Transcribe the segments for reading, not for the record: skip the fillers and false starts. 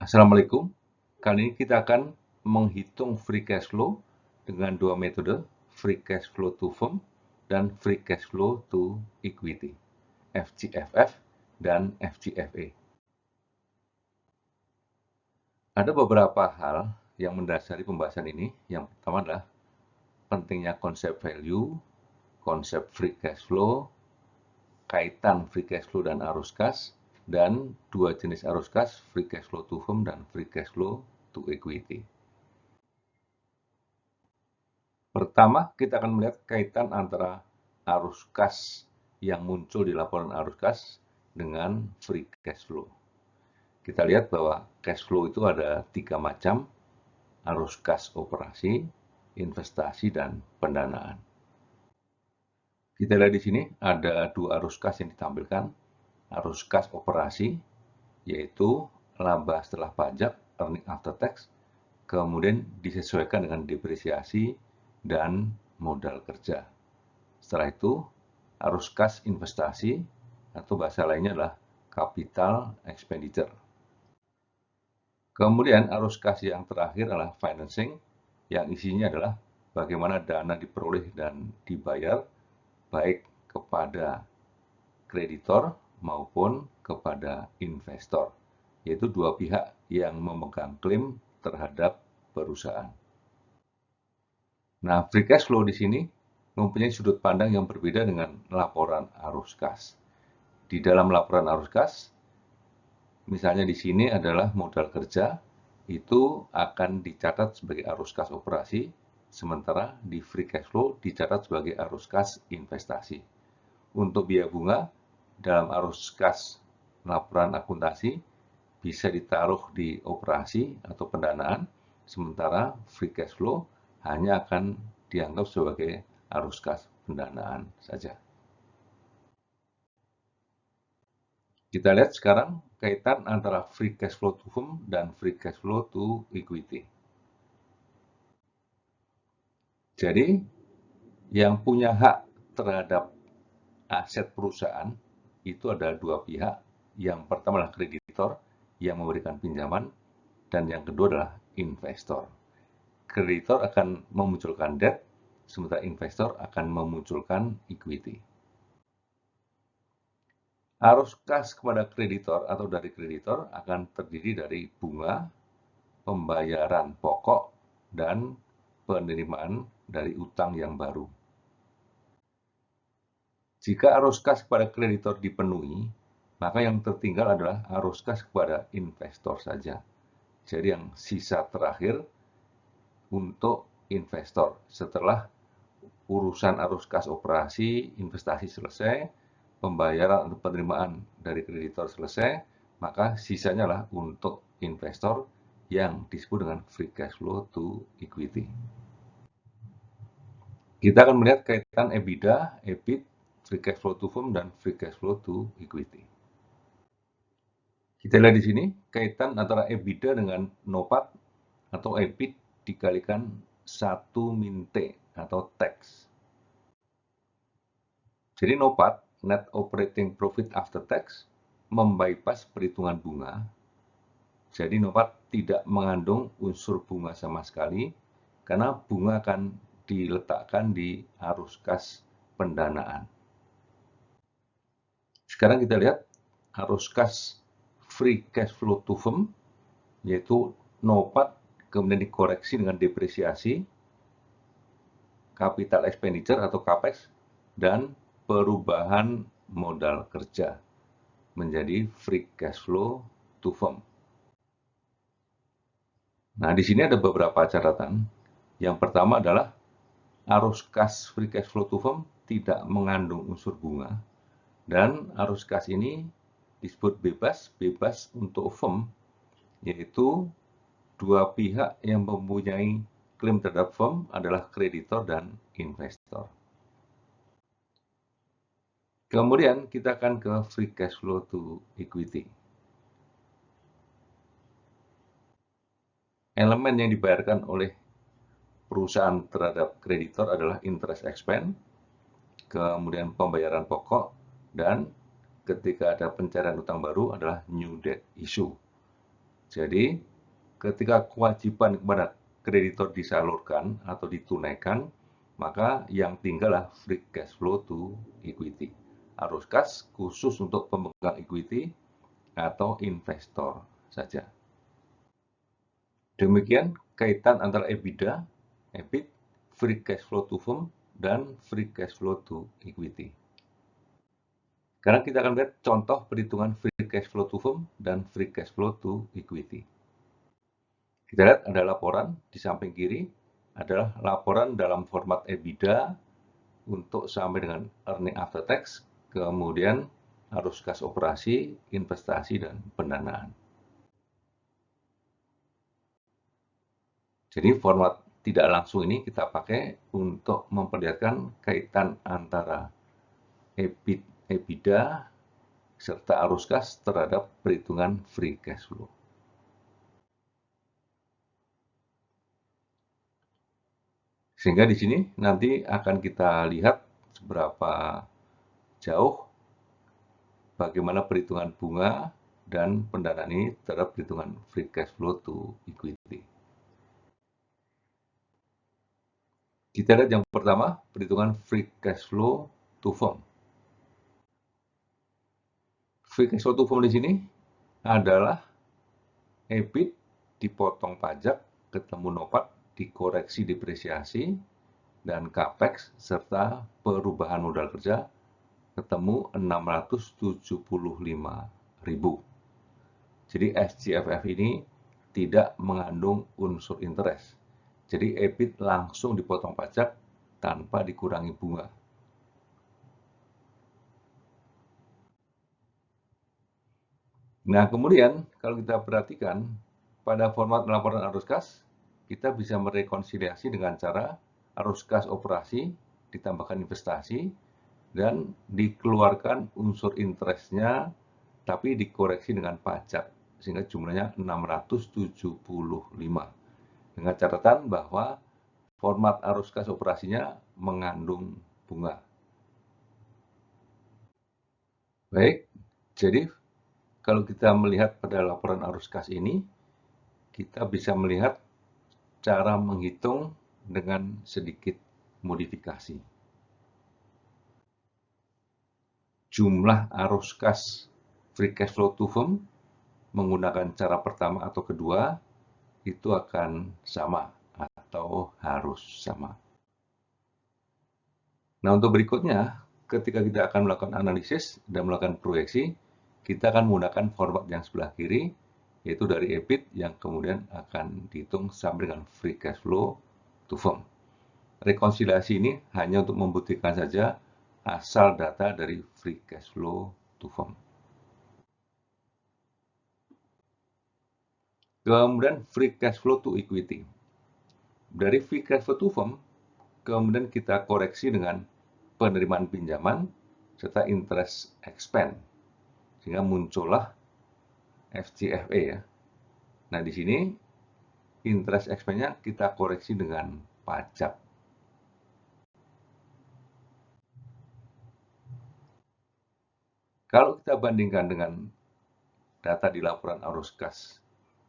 Assalamualaikum. Kali ini kita akan menghitung free cash flow dengan dua metode, free cash flow to firm dan free cash flow to equity, FCFF dan FCFA. Ada beberapa hal yang mendasari pembahasan ini. Yang pertama adalah pentingnya konsep value, konsep free cash flow, kaitan free cash flow dan arus kas, dan dua jenis arus kas, free cash flow to firm dan free cash flow to equity. Pertama, kita akan melihat kaitan antara arus kas yang muncul di laporan arus kas dengan free cash flow. Kita lihat bahwa cash flow itu ada 3 macam, arus kas operasi, investasi, dan pendanaan. Kita lihat di sini ada 2 arus kas yang ditampilkan. Arus kas operasi, yaitu laba setelah pajak, earning after tax, kemudian disesuaikan dengan depresiasi dan modal kerja. Setelah itu, arus kas investasi, atau bahasa lainnya adalah capital expenditure. Kemudian arus kas yang terakhir adalah financing, yang isinya adalah bagaimana dana diperoleh dan dibayar, baik kepada kreditor maupun kepada investor, yaitu dua pihak yang memegang klaim terhadap perusahaan. Nah, free cash flow di sini mempunyai sudut pandang yang berbeda dengan laporan arus kas. Di dalam laporan arus kas, misalnya di sini adalah modal kerja, itu akan dicatat sebagai arus kas operasi, sementara di free cash flow dicatat sebagai arus kas investasi. Untuk biaya bunga, dalam arus kas laporan akuntansi, bisa ditaruh di operasi atau pendanaan, sementara free cash flow hanya akan dianggap sebagai arus kas pendanaan saja. Kita lihat sekarang kaitan antara free cash flow to firm dan free cash flow to equity. Jadi, yang punya hak terhadap aset perusahaan itu ada dua pihak. Yang pertama adalah kreditor yang memberikan pinjaman, dan yang kedua adalah investor. Kreditor akan memunculkan debt, sementara investor akan memunculkan equity. Arus kas kepada kreditor atau dari kreditor akan terdiri dari bunga, pembayaran pokok, dan penerimaan dari utang yang baru. Jika arus kas kepada kreditor dipenuhi, maka yang tertinggal adalah arus kas kepada investor saja. Jadi yang sisa terakhir untuk investor setelah urusan arus kas operasi, investasi selesai, pembayaran atau penerimaan dari kreditor selesai, maka sisanya lah untuk investor yang disebut dengan free cash flow to equity. Kita akan melihat kaitan EBITDA, EBIT, free cash flow to firm, dan free cash flow to equity. Kita lihat di sini kaitan antara EBITDA dengan NOPAT atau EBIT dikalikan 1 min T atau tax. Jadi NOPAT, Net Operating Profit After Tax, membypass perhitungan bunga. Jadi NOPAT tidak mengandung unsur bunga sama sekali, karena bunga akan diletakkan di arus kas pendanaan. Sekarang kita lihat arus kas free cash flow to firm, yaitu NOPAT kemudian dikoreksi dengan depresiasi, capital expenditure atau CAPEX, dan perubahan modal kerja menjadi free cash flow to firm. Nah, di sini ada beberapa catatan. Yang pertama adalah arus kas free cash flow to firm tidak mengandung unsur bunga, dan arus kas ini disebut bebas untuk firm, yaitu dua pihak yang mempunyai klaim terhadap firm adalah kreditor dan investor. Kemudian kita akan ke free cash flow to equity. Elemen yang dibayarkan oleh perusahaan terhadap kreditor adalah interest expense, kemudian pembayaran pokok, dan ketika ada pencairan utang baru adalah new debt issue. Jadi, ketika kewajiban kepada kreditor disalurkan atau ditunaikan, maka yang tinggallah free cash flow to equity. Arus kas khusus untuk pemegang equity atau investor saja. Demikian kaitan antara EBITDA, EBIT, free cash flow to firm, dan free cash flow to equity. Sekarang kita akan lihat contoh perhitungan free cash flow to firm dan free cash flow to equity. Kita lihat ada laporan di samping kiri adalah laporan dalam format EBITDA untuk sampai dengan earning after tax, kemudian arus kas operasi, investasi, dan pendanaan. Jadi format tidak langsung ini kita pakai untuk memperlihatkan kaitan antara EBIT, EBITDA, serta arus kas terhadap perhitungan free cash flow. Sehingga di sini nanti akan kita lihat seberapa jauh bagaimana perhitungan bunga dan pendanaan ini terhadap perhitungan free cash flow to equity. Kita lihat yang pertama, perhitungan free cash flow to firm. Free cash flow to firm di sini adalah EBIT dipotong pajak, ketemu NOPAT, dikoreksi depresiasi, dan CAPEX, serta perubahan modal kerja, ketemu 675.000. Jadi SCFF ini tidak mengandung unsur interest. Jadi EBIT langsung dipotong pajak tanpa dikurangi bunga. Nah, kemudian kalau kita perhatikan pada format laporan arus kas, kita bisa merekonsiliasi dengan cara arus kas operasi ditambahkan investasi dan dikeluarkan unsur interestnya tapi dikoreksi dengan pajak sehingga jumlahnya 675 dengan catatan bahwa format arus kas operasinya mengandung bunga. Baik, jadi kalau kita melihat pada laporan arus kas ini, kita bisa melihat cara menghitung dengan sedikit modifikasi. Jumlah arus kas free cash flow to firm menggunakan cara pertama atau kedua itu akan sama atau harus sama. Nah, untuk berikutnya, ketika kita akan melakukan analisis dan melakukan proyeksi, kita akan menggunakan format yang sebelah kiri, yaitu dari EBIT yang kemudian akan dihitung sampai dengan free cash flow to firm. Rekonsiliasi ini hanya untuk membuktikan saja asal data dari free cash flow to firm. Kemudian free cash flow to equity. Dari free cash flow to firm, kemudian kita koreksi dengan penerimaan pinjaman serta interest expense, sehingga muncullah FCFA ya. Nah, di sini interest expense-nya kita koreksi dengan pajak. Kalau kita bandingkan dengan data di laporan arus kas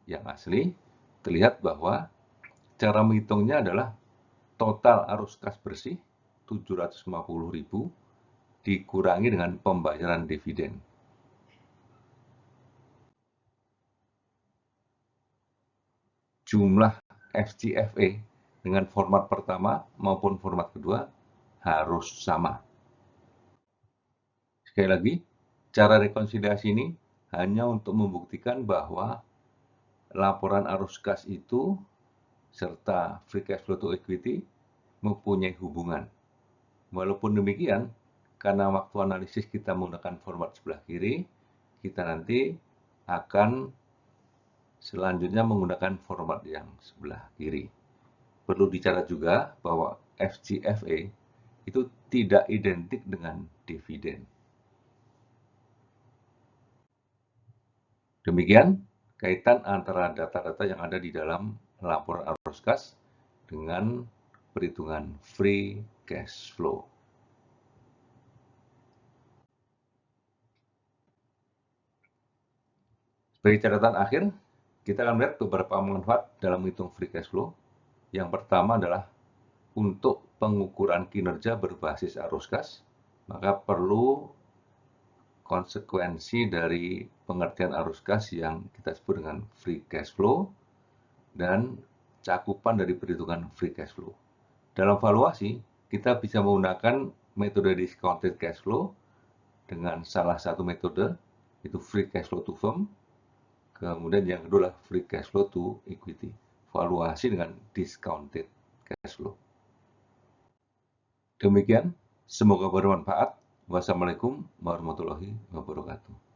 yang asli, terlihat bahwa cara menghitungnya adalah total arus kas bersih 750.000 dikurangi dengan pembayaran dividen. Jumlah FCFA dengan format pertama maupun format kedua harus sama. Sekali lagi, cara rekonsiliasi ini hanya untuk membuktikan bahwa laporan arus kas itu serta free cash flow to equity mempunyai hubungan. Walaupun demikian, karena waktu analisis kita menggunakan format sebelah kiri, kita nanti akan selanjutnya menggunakan format yang sebelah kiri. Perlu dicatat juga bahwa FCFA itu tidak identik dengan dividen. Demikian kaitan antara data-data yang ada di dalam laporan arus kas dengan perhitungan free cash flow. Sebagai catatan akhir, Kita akan melihat beberapa manfaat dalam menghitung free cash flow. Yang pertama adalah untuk pengukuran kinerja berbasis arus kas, maka perlu konsekuensi dari pengertian arus kas yang kita sebut dengan free cash flow dan cakupan dari perhitungan free cash flow. Dalam valuasi, kita bisa menggunakan metode discounted cash flow dengan salah satu metode, itu free cash flow to firm. Kemudian yang kedua adalah free cash flow to equity. Valuasi dengan discounted cash flow. Demikian, semoga bermanfaat. Wassalamualaikum warahmatullahi wabarakatuh.